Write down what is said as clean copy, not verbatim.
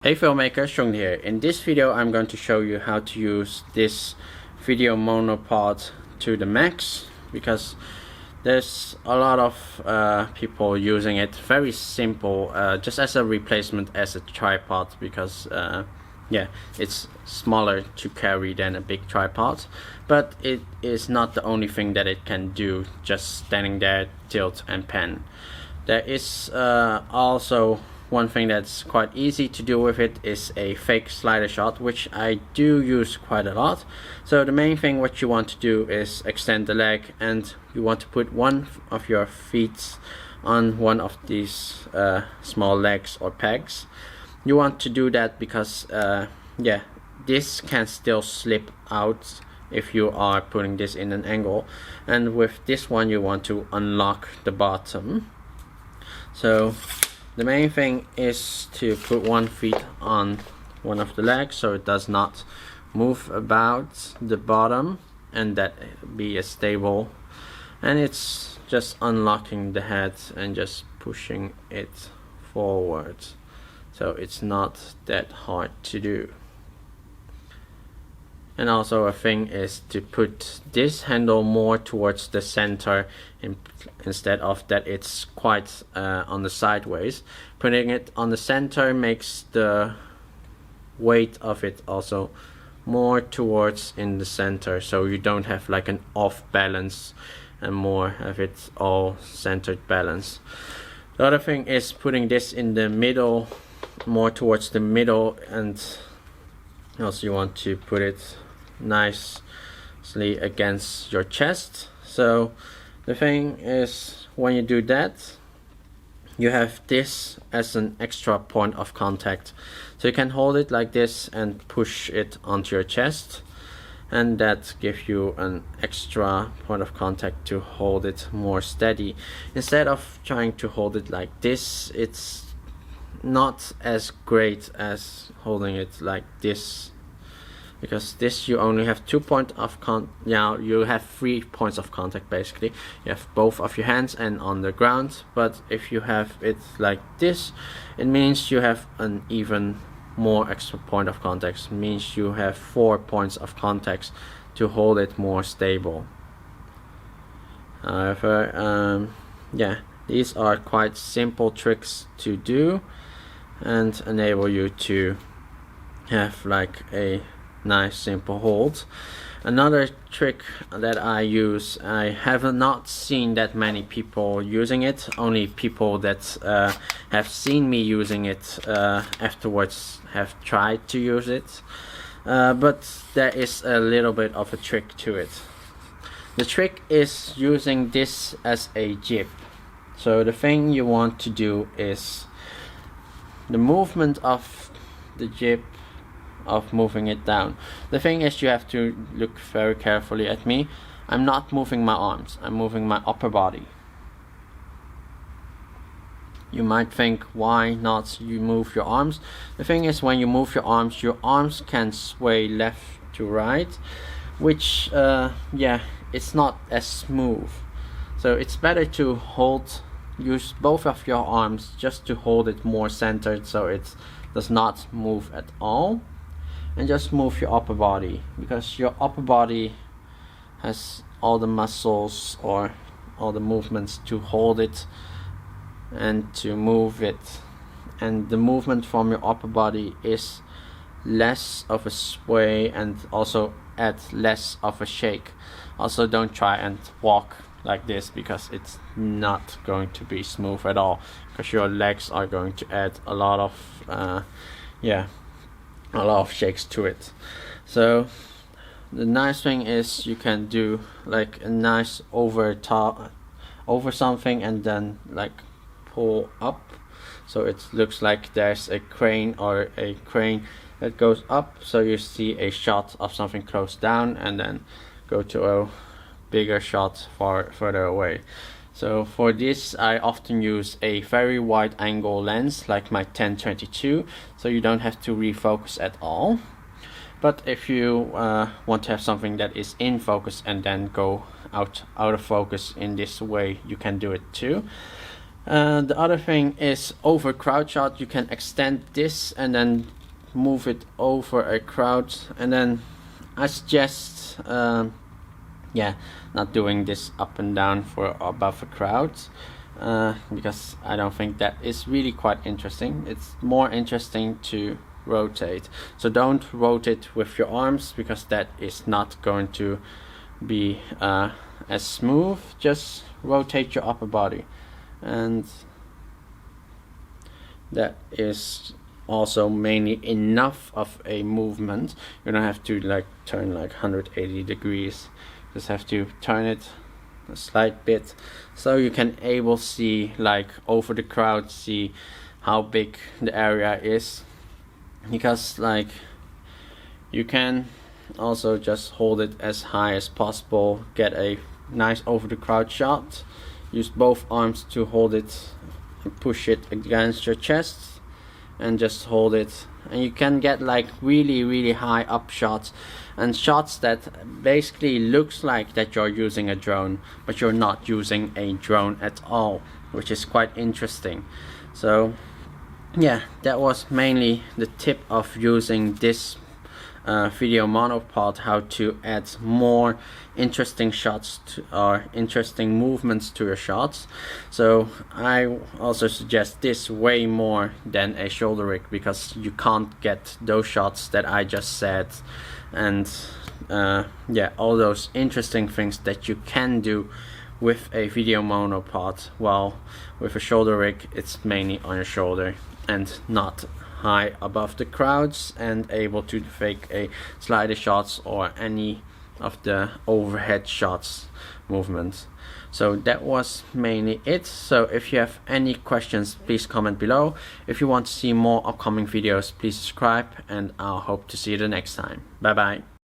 Hey filmmakers, Chung Dha here. In this video I'm going to show you how to use this video monopod to the max, because there's a lot of people using it. Very simple, just as a replacement as a tripod, because yeah, it's smaller to carry than a big tripod, but it is not the only thing that it can do, just standing there, tilt and pan. There is also one thing that's quite easy to do with it is a fake slider shot, which I do use quite a lot. So the main thing what you want to do is extend the leg, and you want to put one of your feet on one of these small legs or pegs. You want to do that because yeah, this can still slip out if you are putting this in an angle, and with this one you want to unlock the bottom. So the main thing is to put one foot on one of the legs so it does not move about the bottom, and that be stable. And it's just unlocking the head and just pushing it forward, so it's not that hard to do. And also a thing is to put this handle more towards the center instead of that it's quite on the sideways. Putting it on the center makes the weight of it also more towards in the center, so you don't have like an off balance and more of it all centered balance. The other thing is putting this in the middle, more towards the middle, and also you want to put it nicely against your chest. So the thing is, when you do that, you have this as an extra point of contact, so you can hold it like this and push it onto your chest, and that gives you an extra point of contact to hold it more steady. Instead of trying to hold it like this, it's not as great as holding it like this, because this you only have 2 points of now you have 3 points of contact basically. You have both of your hands and on the ground, but if you have it like this, it means you have an even more extra point of contact. It means you have 4 points of contact to hold it more stable. However, yeah, these are quite simple tricks to do and enable you to have like a nice simple hold. Another trick that I use, I have not seen that many people using it, only people that have seen me using it afterwards have tried to use it, but there is a little bit of a trick to it. The trick is using this as a jib. So the thing you want to do is the movement of the jib, of moving it down. The thing is, you have to look very carefully at me. I'm not moving my arms, I'm moving my upper body. You might think, why not you move your arms? The thing is, when you move your arms can sway left to right, which yeah, it's not as smooth. So it's better to use both of your arms just to hold it more centered, so it does not move at all. And just move your upper body, because your upper body has all the muscles or all the movements to hold it and to move it, and the movement from your upper body is less of a sway and also add less of a shake. Also, don't try and walk like this, because it's not going to be smooth at all, because your legs are going to add a lot of yeah, a lot of shakes to it. So the nice thing is you can do like a nice over something and then like pull up, so it looks like there's a crane or a crane that goes up, so you see a shot of something close down and then go to a bigger shot further away. So for this I often use a very wide angle lens like my 10-22, so you don't have to refocus at all. But if you want to have something that is in focus and then go out of focus in this way, you can do it too. The other thing is over crowd shot. You can extend this and then move it over a crowd, and then I suggest yeah, not doing this up and down for above a crowd, because I don't think that is really quite interesting. It's more interesting to rotate. So don't rotate with your arms, because that is not going to be as smooth. Just rotate your upper body, and that is also mainly enough of a movement. You don't have to like turn like 180 degrees. Just have to turn it a slight bit, so you can able see like over the crowd, see how big the area is. Because like you can also just hold it as high as possible, get a nice over the crowd shot, use both arms to hold it and push it against your chest and just hold it, and you can get like really high up shots, and shots that basically looks like that you're using a drone, but you're not using a drone at all, which is quite interesting. So yeah, that was mainly the tip of using this video monopod, how to add more interesting shots to, or interesting movements to your shots. So I also suggest this way more than a shoulder rig, because you can't get those shots that I just said, and yeah, all those interesting things that you can do with a video monopod. While with a shoulder rig, it's mainly on your shoulder and not high above the crowds, and able to fake a slider shots or any of the overhead shots movements. So that was mainly it. So if you have any questions, please comment below. If you want to see more upcoming videos, please subscribe, and I'll hope to see you the next time. Bye bye.